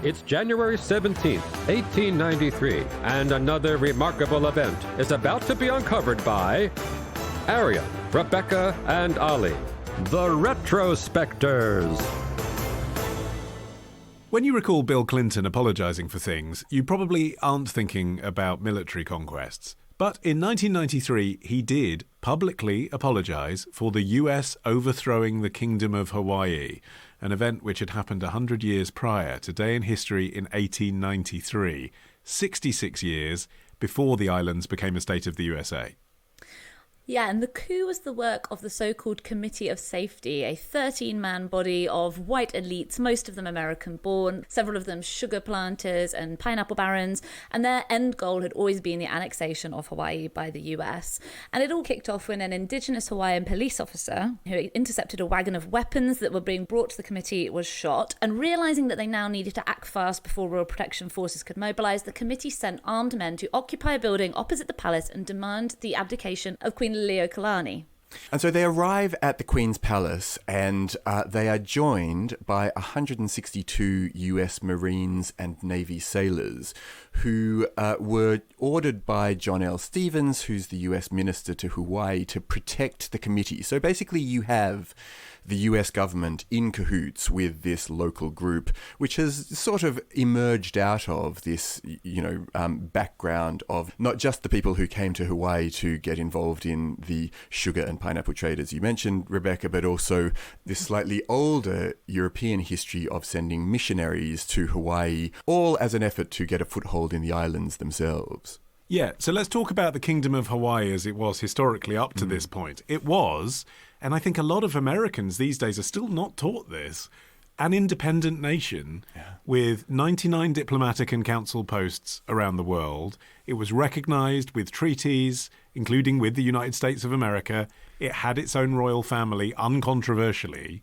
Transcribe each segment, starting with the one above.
It's January 17th, 1893, and another remarkable event is about to be uncovered by Arion, Rebecca, and Olly, the Retrospectors. When you recall Bill Clinton apologising for things, you probably aren't thinking about military conquests. But in 1993, he did publicly apologise for the US overthrowing the Kingdom of Hawaii, an event which had happened 100 years prior, today in history in 1893, 66 years before the islands became a state of the USA. Yeah, and the coup was the work of the so-called Committee of Safety, a 13-man body of white elites, most of them American-born, several of them sugar planters and pineapple barons, and their end goal had always been the annexation of Hawaii by the US. And it all kicked off when an indigenous Hawaiian police officer, who intercepted a wagon of weapons that were being brought to the committee, was shot, and realising that they now needed to act fast before Royal Protection Forces could mobilise, the committee sent armed men to occupy a building opposite the palace and demand the abdication of Queen Liliuokalani. And so they arrive at the Queen's Palace and they are joined by 162 US Marines and Navy sailors who were ordered by John L. Stevens, who's the US Minister to Hawaii, to protect the committee. So basically you have the US government in cahoots with this local group, which has sort of emerged out of this, background of not just the people who came to Hawaii to get involved in the sugar and pineapple trade, as you mentioned, Rebecca, but also this slightly older European history of sending missionaries to Hawaii, all as an effort to get a foothold in the islands themselves. Yeah, so let's talk about the Kingdom of Hawaii as it was historically up to this point. It was, and I think a lot of Americans these days are still not taught this, an independent nation with 99 diplomatic and council posts around the world. It was recognised with treaties, including with the United States of America. It had its own royal family, uncontroversially.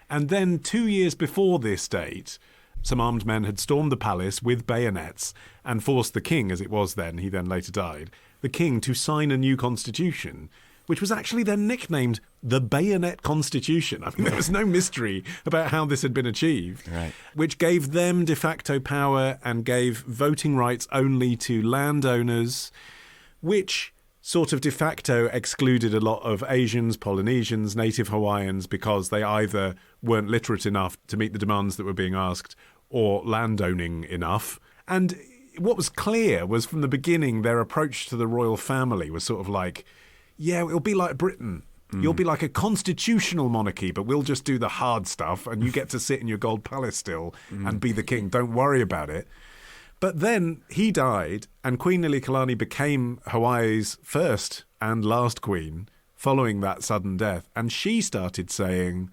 And then 2 years before this date, some armed men had stormed the palace with bayonets and forced the king, as it was then, he then later died, the king to sign a new constitution, which was actually then nicknamed the Bayonet Constitution. I mean, there was no mystery about how this had been achieved, right, which gave them de facto power and gave voting rights only to landowners, which sort of de facto excluded a lot of Asians, Polynesians, native Hawaiians, because they either weren't literate enough to meet the demands that were being asked or landowning enough. And what was clear was from the beginning, their approach to the royal family was sort of like, yeah, it'll be like Britain. You'll be like a constitutional monarchy, but we'll just do the hard stuff and you get to sit in your gold palace still and be the king. Don't worry about it. But then he died and Queen Liliuokalani became Hawaii's first and last queen following that sudden death. And she started saying,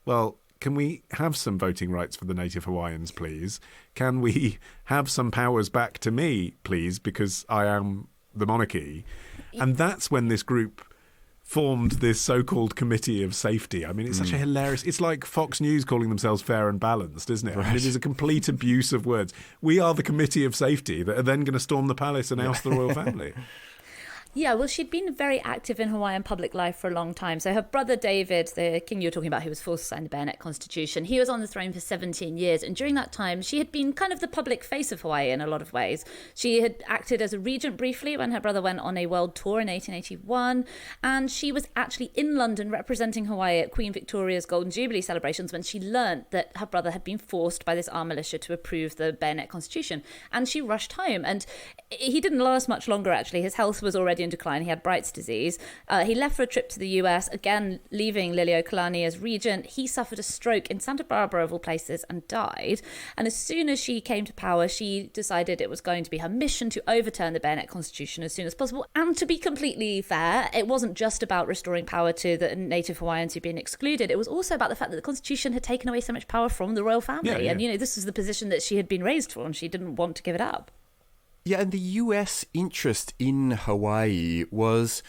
well, can we have some voting rights for the native Hawaiians, please? Can we have some powers back to me, please, because I am the monarchy? And that's when this group formed this so-called Committee of Safety. I mean, it's such a hilarious... It's like Fox News calling themselves Fair and Balanced, isn't it? Right. I mean, it is a complete abuse of words. We are the Committee of Safety that are then going to storm the palace and oust the royal family. Yeah, well, she'd been very active in Hawaiian public life for a long time. So her brother David, the king you were talking about, who was forced to sign the Bayonet Constitution, he was on the throne for 17 years. And during that time, she had been kind of the public face of Hawaii in a lot of ways. She had acted as a regent briefly when her brother went on a world tour in 1881. And she was actually in London representing Hawaii at Queen Victoria's Golden Jubilee celebrations when she learnt that her brother had been forced by this armed militia to approve the Bayonet Constitution. And she rushed home. And he didn't last much longer, actually. His health was already in decline. He had Bright's disease. He left for a trip to the US, again leaving Liliuokalani as regent. He suffered a stroke in Santa Barbara, of all places, and died. And as soon as she came to power, she decided it was going to be her mission to overturn the Bayonet Constitution as soon as possible. And to be completely fair, it wasn't just about restoring power to the native Hawaiians who'd been excluded. It was also about the fact that the Constitution had taken away so much power from the royal family. Yeah. And, this is the position that she had been raised for, and she didn't want to give it up. Yeah, and the US interest in Hawaii was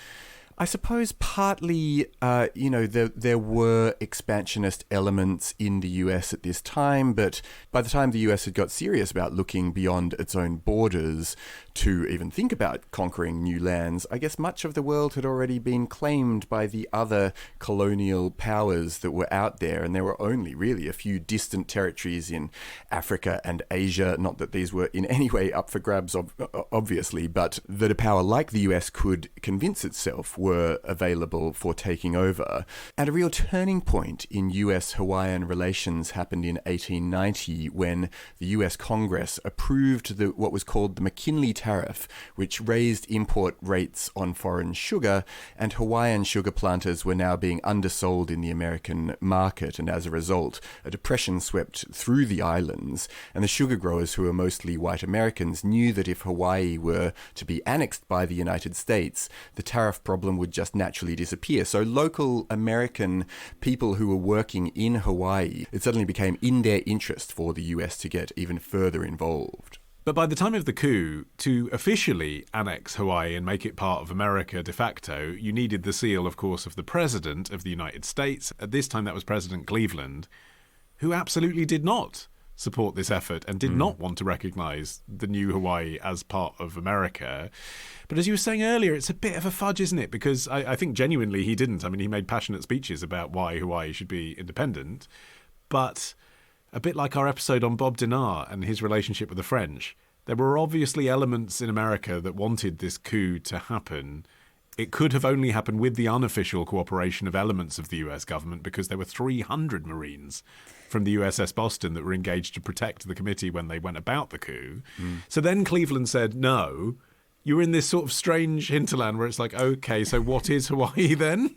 I suppose partly, there were expansionist elements in the US at this time, but by the time the US had got serious about looking beyond its own borders to even think about conquering new lands, I guess much of the world had already been claimed by the other colonial powers that were out there, and there were only really a few distant territories in Africa and Asia, not that these were in any way up for grabs, obviously, but that a power like the US could convince itself were available for taking over. And a real turning point in US-Hawaiian relations happened in 1890 when the US Congress approved what was called the McKinley Tariff, which raised import rates on foreign sugar, and Hawaiian sugar planters were now being undersold in the American market, and as a result, a depression swept through the islands, and the sugar growers, who were mostly white Americans, knew that if Hawaii were to be annexed by the United States, the tariff problem would just naturally disappear. So local American people who were working in Hawaii, it suddenly became in their interest for the US to get even further involved. But by the time of the coup, to officially annex Hawaii and make it part of America de facto, you needed the seal, of course, of the President of the United States. At this time, that was President Cleveland, who absolutely did not support this effort and did not want to recognise the new Hawaii as part of America. But as you were saying earlier, it's a bit of a fudge, isn't it? Because I think genuinely he didn't. I mean, he made passionate speeches about why Hawaii should be independent. But a bit like our episode on Bob Denard and his relationship with the French, there were obviously elements in America that wanted this coup to happen. It could have only happened with the unofficial cooperation of elements of the US government, because there were 300 Marines from the USS Boston that were engaged to protect the committee when they went about the coup. So then Cleveland said, no, you're in this sort of strange hinterland where it's like, okay, so what is Hawaii then?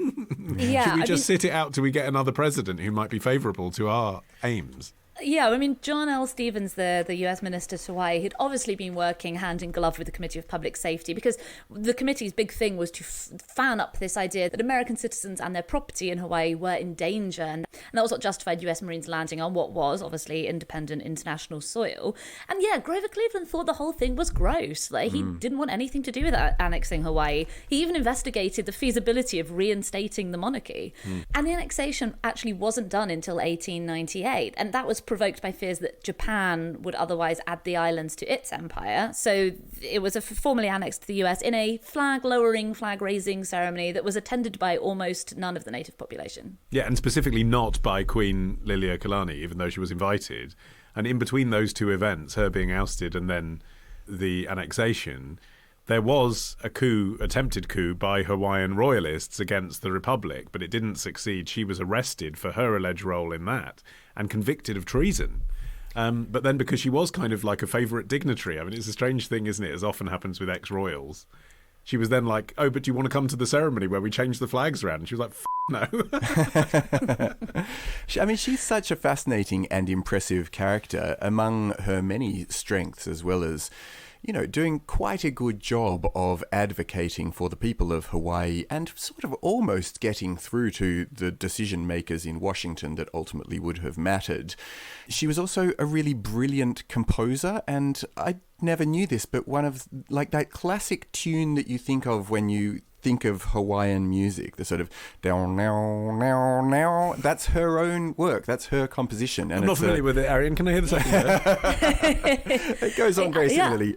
Should we just sit it out till we get another president who might be favourable to our aims? Yeah, I mean, John L. Stevens, the US Minister to Hawaii, had obviously been working hand in glove with the Committee of Public Safety, because the committee's big thing was to fan up this idea that American citizens and their property in Hawaii were in danger. And that was what justified US Marines landing on what was obviously independent international soil. And yeah, Grover Cleveland thought the whole thing was gross. Like, he didn't want anything to do with annexing Hawaii. He even investigated the feasibility of reinstating the monarchy. And the annexation actually wasn't done until 1898. And that was provoked by fears that Japan would otherwise add the islands to its empire. So it was formally annexed to the US in a flag-lowering, flag-raising ceremony that was attended by almost none of the native population. Yeah, and specifically not by Queen Liliuokalani, even though she was invited. And in between those two events, her being ousted and then the annexation, there was a attempted coup by Hawaiian royalists against the Republic, but it didn't succeed. She was arrested for her alleged role in that and convicted of treason. But then because she was kind of like a favourite dignitary, I mean, it's a strange thing, isn't it, as often happens with ex-royals. She was then like, oh, but do you want to come to the ceremony where we change the flags around? And she was like, no. I mean, she's such a fascinating and impressive character. Among her many strengths, as well as, you know, doing quite a good job of advocating for the people of Hawaii and sort of almost getting through to the decision makers in Washington that ultimately would have mattered. She was also a really brilliant composer, and I never knew this, but one of like that classic tune that you think of when you think of Hawaiian music, the sort of down now now now, that's her own work, that's her composition. And I'm not familiar with it, Arion. Can I hear the second word? It goes on very similarly.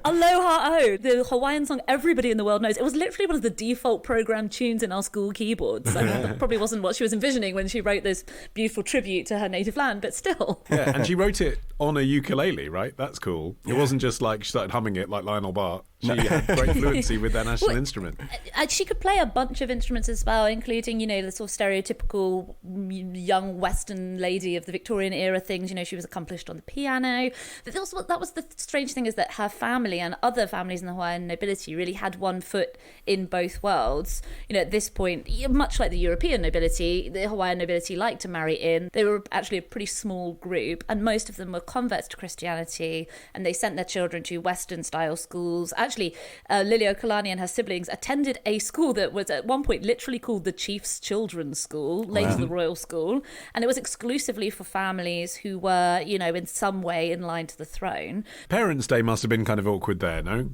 Aloha O, the Hawaiian song everybody in the world knows. It was literally one of the default program tunes in our school keyboards. I mean, that probably wasn't what she was envisioning when she wrote this beautiful tribute to her native land, but still. Yeah, and she wrote it on a ukulele, right? That's cool. It wasn't just like she started humming it like Lionel Bart. She had great fluency with their national instrument. She could play a bunch of instruments as well, including, you know, the sort of stereotypical young Western lady of the Victorian era things. You know, she was accomplished on the piano. But that was the strange thing, is that her family and other families in the Hawaiian nobility really had one foot in both worlds. You know, at this point, much like the European nobility, the Hawaiian nobility liked to marry in. They were actually a pretty small group, and most of them were converts to Christianity, and they sent their children to Western-style schools. Actually, Liliuokalani and her siblings attended a school that was at one point literally called the Chief's Children's School, later the Royal School, and it was exclusively for families who were, you know, in some way in line to the throne. Parents' Day must have been kind of awkward there, no?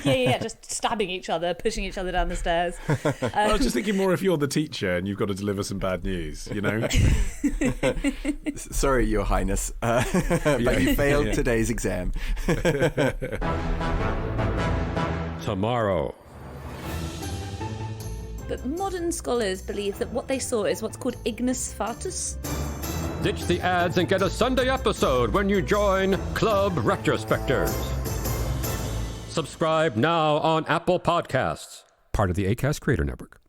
yeah, just stabbing each other, pushing each other down the stairs. I was just thinking more if you're the teacher and you've got to deliver some bad news, you know? Sorry, Your Highness, but you failed today's exam. Tomorrow. But modern scholars believe that what they saw is what's called ignis fatuus. Ditch the ads and get a Sunday episode when you join Club Retrospectors. Subscribe now on Apple Podcasts, part of the Acast Creator Network.